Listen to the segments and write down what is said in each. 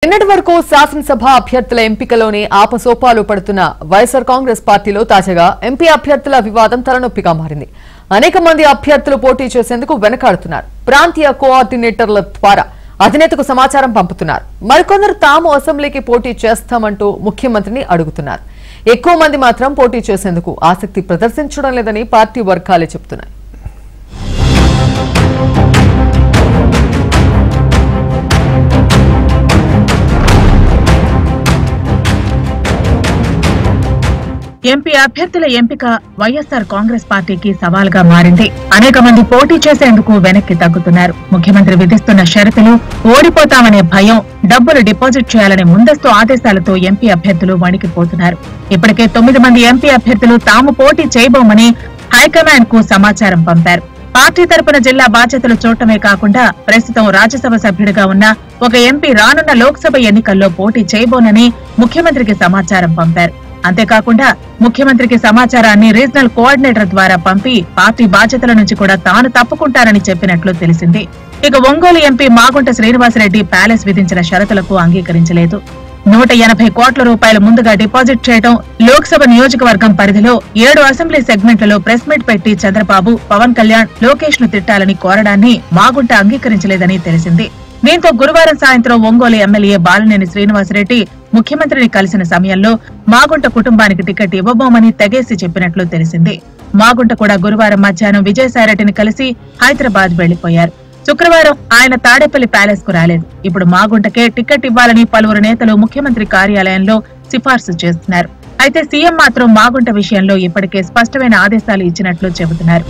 నిన్నటి వరకు శాసనసభ అభ్యర్థుల ఎంపికలోని ఆపసోపాలు పడుతున్న వైఎస్ఆర్ కాంగ్రెస్ పార్టీలో తాజాగా ఎంపీ అభ్యర్థుల వివాదం తలనొప్పిగా మారింది. అనేక మంది అభ్యర్థులు పోటీ చేసేందుకు వెనకాడుతున్నారు. ప్రాంతీయ కోఆర్డినేటర్ల ద్వారా అధినేతకు సమాచారం పంపుతున్నారు. మరికొందరు తాము అసెంబ్లీకి పోటీ చేస్తామంటూ ముఖ్యమంత్రిని అడుగుతున్నారు. ఎక్కువ మంది మాత్రం పోటీ చేసేందుకు ఆసక్తి ప్రదర్శించడం లేదని పార్టీ వర్గాలే చెబుతున్నాయి. ఎంపీ అభ్యర్థుల ఎంపిక వైఎస్ఆర్ కాంగ్రెస్ పార్టీకి సవాల్గా మారింది. అనేక మంది పోటీ చేసేందుకు వెనక్కి తగ్గుతున్నారు. ముఖ్యమంత్రి విధిస్తున్న షరతులు, ఓడిపోతామనే భయం, డబ్బులు డిపాజిట్ చేయాలనే ముందస్తు ఆదేశాలతో ఎంపీ అభ్యర్థులు వణికిపోతున్నారు. ఇప్పటికే 9 మంది ఎంపీ అభ్యర్థులు తాము పోటీ చేయబోమని హైకమాండ్ కు సమాచారం పంపారు. పార్టీ తరపున జిల్లా బాధ్యతలు చూడటమే కాకుండా ప్రస్తుతం రాజ్యసభ సభ్యుడిగా ఉన్న ఒక ఎంపీ రానున్న లోక్సభ ఎన్నికల్లో పోటీ చేయబోనని ముఖ్యమంత్రికి సమాచారం పంపారు. అంతేకాకుండా ముఖ్యమంత్రికి సమాచారాన్ని రీజనల్ కోఆర్డినేటర్ ద్వారా పంపి పార్టీ బాధ్యతల నుంచి కూడా తాను తప్పుకుంటారని చెప్పినట్లు తెలిసింది. ఇక ఒంగోలు ఎంపీ మాగుంట శ్రీనివాసరెడ్డి ప్యాలెస్ విధించిన షరతులకు అంగీకరించలేదు. 180 కోట్ల రూపాయలు ముందుగా డిపాజిట్ చేయడం, లోక్సభ నియోజకవర్గం పరిధిలో 7 అసెంబ్లీ సెగ్మెంట్లలో ప్రెస్ మీట్ పెట్టి చంద్రబాబు, పవన్ కళ్యాణ్, లోకేష్ ను తిట్టాలని కోరడాన్ని మాగుంట అంగీకరించలేదని తెలిసింది. దీంతో గురువారం సాయంత్రం ఒంగోలు ఎమ్మెల్యే బాలినేని శ్రీనివాసరెడ్డి ముఖ్యమంత్రిని కలిసిన సమయంలో మాగుంట కుటుంబానికి టికెట్ ఇవ్వబోమని తెగేసి చెప్పినట్లు తెలిసింది. మాగుంట కూడా గురువారం మధ్యాహ్నం విజయసాయిరెడ్డిని కలిసి హైదరాబాద్ వెళ్లిపోయారు. శుక్రవారం ఆయన తాడేపల్లి ప్యాలెస్ కు రాలేదు. ఇప్పుడు మాగుంటకే టికెట్ ఇవ్వాలని పలువురు నేతలు ముఖ్యమంత్రి కార్యాలయంలో సిఫార్సు చేస్తున్నారు. అయితే సీఎం మాత్రం మాగుంట విషయంలో ఇప్పటికే స్పష్టమైన ఆదేశాలు ఇచ్చినట్లు చెబుతున్నారు.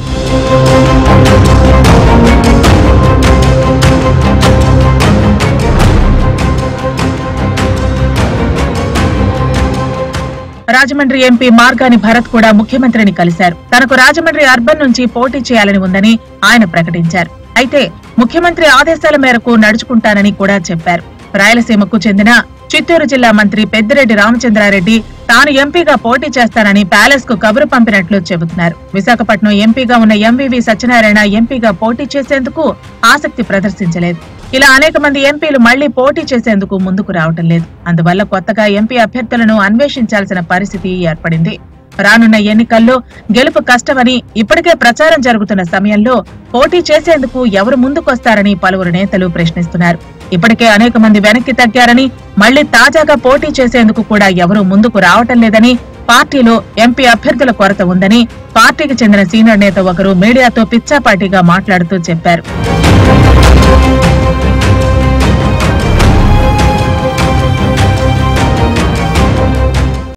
రాజమండ్రి ఎంపీ మార్గాని భరత్ కూడా ముఖ్యమంత్రిని కలిశారు. తనకు రాజమండ్రి అర్బన్ నుంచి పోటీ చేయాలని ఉందని ఆయన ప్రకటించారు. అయితే ముఖ్యమంత్రి ఆదేశాల మేరకు నడుచుకుంటానని కూడా చెప్పారు. రాయలసీమకు చెందిన చిత్తూరు జిల్లా మంత్రి పెద్దిరెడ్డి రామచంద్రారెడ్డి తాను ఎంపీగా పోటీ చేస్తానని ప్యాలెస్ కు కబురు పంపినట్లు చెబుతున్నారు. విశాఖపట్నం ఎంపీగా ఉన్న ఎంవీవీ సత్యనారాయణ ఎంపీగా పోటీ చేసేందుకు ఆసక్తి ప్రదర్శించలేదు. ఇలా అనేక మంది ఎంపీలు మళ్లీ పోటీ చేసేందుకు ముందుకు రావటం లేదు. అందువల్ల కొత్తగా ఎంపీ అభ్యర్థులను అన్వేషించాల్సిన పరిస్థితి ఏర్పడింది. రానున్న ఎన్నికల్లో గెలుపు కష్టమని ఇప్పటికే ప్రచారం జరుగుతున్న సమయంలో పోటీ చేసేందుకు ఎవరు ముందుకొస్తారని పలువురు నేతలు ప్రశ్నిస్తున్నారు. ఇప్పటికే అనేక మంది వెనక్కి తగ్గారని, మళ్లీ తాజాగా పోటీ చేసేందుకు కూడా ఎవరూ ముందుకు రావటం లేదని, పార్టీలో ఎంపీ అభ్యర్థుల కొరత ఉందని పార్టీకి చెందిన సీనియర్ నేత ఒకరు మీడియాతో పిచ్చాపాటీగా మాట్లాడుతూ చెప్పారు.